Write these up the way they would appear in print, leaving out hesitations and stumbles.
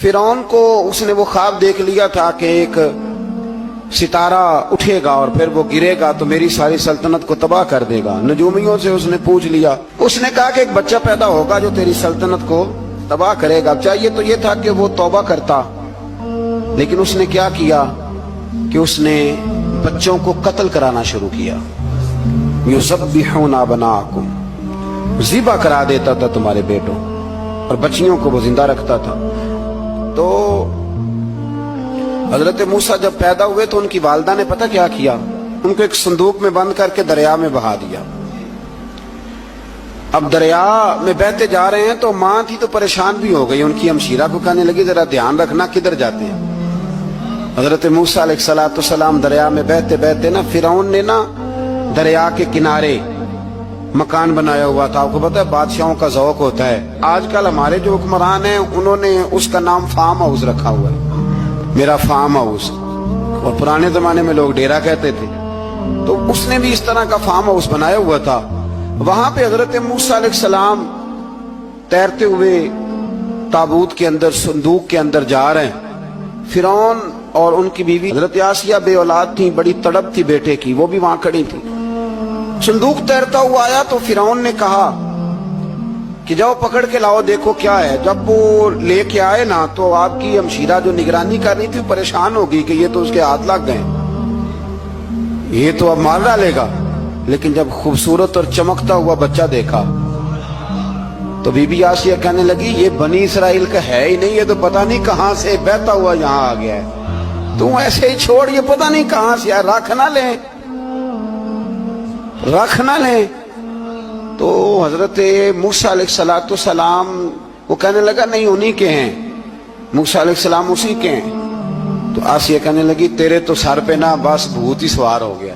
फिरौन को उसने वो ख्वाब देख लिया था कि एक सितारा उठेगा और फिर वो गिरेगा तो मेरी सारी सल्तनत को तबाह कर देगा। नजूमियों से उसने पूछ लिया, उसने कहा कि एक बच्चा पैदा होगा जो तेरी सल्तनत को तबाह करेगा। चाहिए तो ये था कि वो तौबा करता, लेकिन उसने क्या किया कि उसने बच्चों को कत्ल कराना शुरू किया। युज़ब्बिहूना अबनाअकुम, ज़िबा करा देता था तुम्हारे बेटों, और बच्चियों को वो जिंदा रखता था। तो हजरत मूसा जब पैदा हुए तो उनकी वालिदा ने पता क्या किया, उनको एक संदूक में बंद करके दरिया में बहा दिया। अब दरिया में बहते जा रहे हैं तो माँ थी तो परेशान भी हो गई, उनकी हमशीरा को कहने लगी जरा ध्यान रखना किधर जाते हैं। हजरत मूसा अलैहिस्सलाम दरिया में बहते बहते ना फिरौन ने ना दरिया के किनारे मकान बनाया हुआ था। आपको पता है बादशाहों का ज़ौक होता है, आजकल हमारे जो हुक्मरान हैं उन्होंने उसका नाम फार्म हाउस रखा हुआ है, मेरा फार्म हाउस, और पुराने जमाने में लोग डेरा कहते थे। तो उसने भी इस तरह का फार्म हाउस बनाया हुआ था। वहां पे हजरत मूसा अलैहिस्सलाम तैरते हुए ताबूत के अंदर, संदूक के अंदर जा रहे हैं। फिरौन और उनकी बीवी हजरत आसिया बे औलाद थी, बड़ी तड़प थी बेटे की, वो भी वहां खड़ी थी। संदूक तैरता हुआ आया तो फिरौन ने कहा कि जाओ पकड़ के लाओ, देखो क्या है। जब वो लेके आए ना तो आपकी हमशीरा जो निगरानी कर रही थी परेशान हो गई कि ये तो उसके हाथ लग गए, ये तो अब मार डालेगा। लेकिन जब खूबसूरत और चमकता हुआ बच्चा देखा तो बीबी आसिया कहने लगी ये बनी इसराइल का है ही नहीं, ये तो पता नहीं कहां से बहता हुआ यहां आ गया है, तू ऐसे ही छोड़, ये पता नहीं कहां से आया, रख ना ले, रख ना ले। तो हजरत मूसा अलैहिस्सलाम वो कहने लगा नहीं उन्हीं के हैं, मूसा अलैहिस्सलाम उसी के हैं। तो आसिया कहने लगी तेरे तो सर पे ना बस भूत ही सवार हो गया,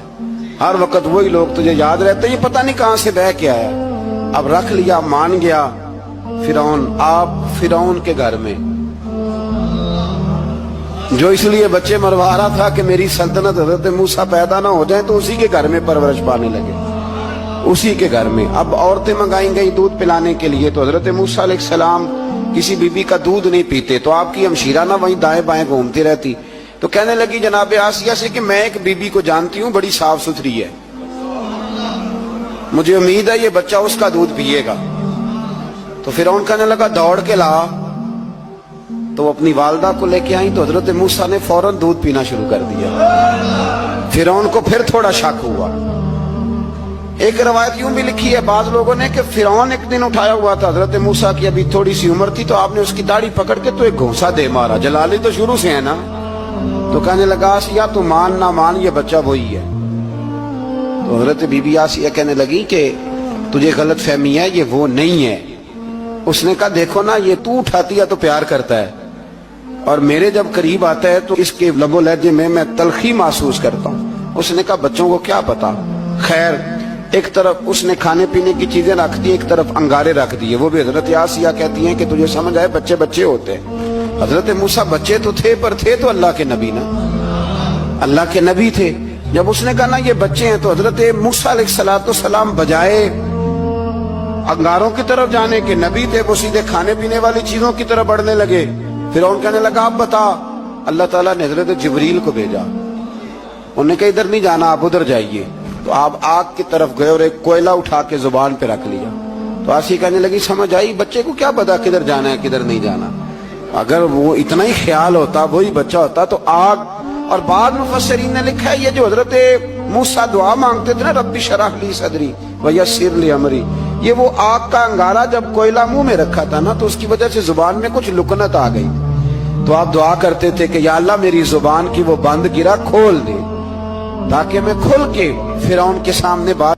हर वक्त वही लोग तुझे याद रहते, ये पता नहीं कहां से बह के आया। अब रख लिया, मान गया फिरौन। आप फिरौन के घर में जो इसलिए बच्चे मरवा रहा था कि मेरी सल्तनत हजरत मूसा पैदा ना हो जाए, तो उसी के घर में परवरिश पाने लगे, उसी के घर में। अब औरतें मंगाई गई दूध पिलाने के लिए, तो हजरत मूसा अलैहिस्सलाम किसी बीबी का दूध नहीं पीते, तो आपकी हमशीरा ना वहीं दाएं बाएं घूमती रहती। तो कहने लगी जनाब आसिया से कि मैं एक बीबी को जानती हूँ, बड़ी साफ सुथरी है, मुझे उम्मीद है ये बच्चा उसका दूध पिएगा। तो फिर उन कहने लगा दौड़ के ला। तो वो अपनी वालिदा को लेके आई तो हजरत मूसा ने फौरन दूध पीना शुरू कर दिया। फिर उनको फिर थोड़ा शक हुआ। एक रवायत यूं भी लिखी है बाज लोगों ने कि फिरौन एक दिन उठाया हुआ था हजरत मूसा की, अभी थोड़ी सी उम्र थी, तो आपने उसकी दाढ़ी पकड़ के तो एक घूंसा दे मारा। जलाली तो शुरू से है ना। तो कहने लगा आसिया तू मान ना मान, ये बच्चा वही है। तो हजरत बीबी आसिया कहने लगी कि तुझे गलत फहमी है, ये वो नहीं है। उसने कहा देखो ना, ये तू उठाती है तो प्यार करता है, और मेरे जब करीब आता है तो इसके लबो लहजे में मैं तलखी महसूस करता हूँ। उसने कहा बच्चों को क्या पता। खैर एक तरफ उसने खाने पीने की चीजें रख दी, एक तरफ अंगारे रख दिए। वो भी हजरत आसिया कहती हैं कि तुझे समझ आए बच्चे बच्चे होते हैं। हजरत मूसा बच्चे तो थे, पर थे तो अल्लाह के नबी ना, अल्लाह के नबी थे। जब उसने कहा ना ये बच्चे हैं, तो हजरत मूसा अलैहिस्सलाम बजाए अंगारों की तरफ जाने के, नबी थे, वो सीधे खाने पीने वाली चीजों की तरफ बढ़ने लगे। फिर उन कहने लगा आप बता। अल्लाह ताला ने हजरत जिब्रील को भेजा, उन्होंने कहा इधर नहीं जाना, आप उधर जाइए। तो आप आग की तरफ गए और एक कोयला उठा के जुबान पे रख लिया। तो आसी कहने लगी समझ आई, बच्चे को क्या पता किधर जाना है किधर नहीं जाना। अगर वो इतना ही ख्याल होता, वही बच्चा होता तो आग। और बाद मुफस्सिरीन ने लिखा है ये जो हजरत मूसा दुआ मांगते थे ना, रब्बी शरह ली सदरी व यस्सिर ली अमरी, ये वो आग का अंगारा जब कोयला मुंह में रखा था ना, तो उसकी वजह से जुबान में कुछ लुकनत आ गई। तो आप दुआ करते थे कि या अल्लाह मेरी जुबान की वो बंद गिरा खोल दे, ताकि मैं खुल के फिरौन के सामने बात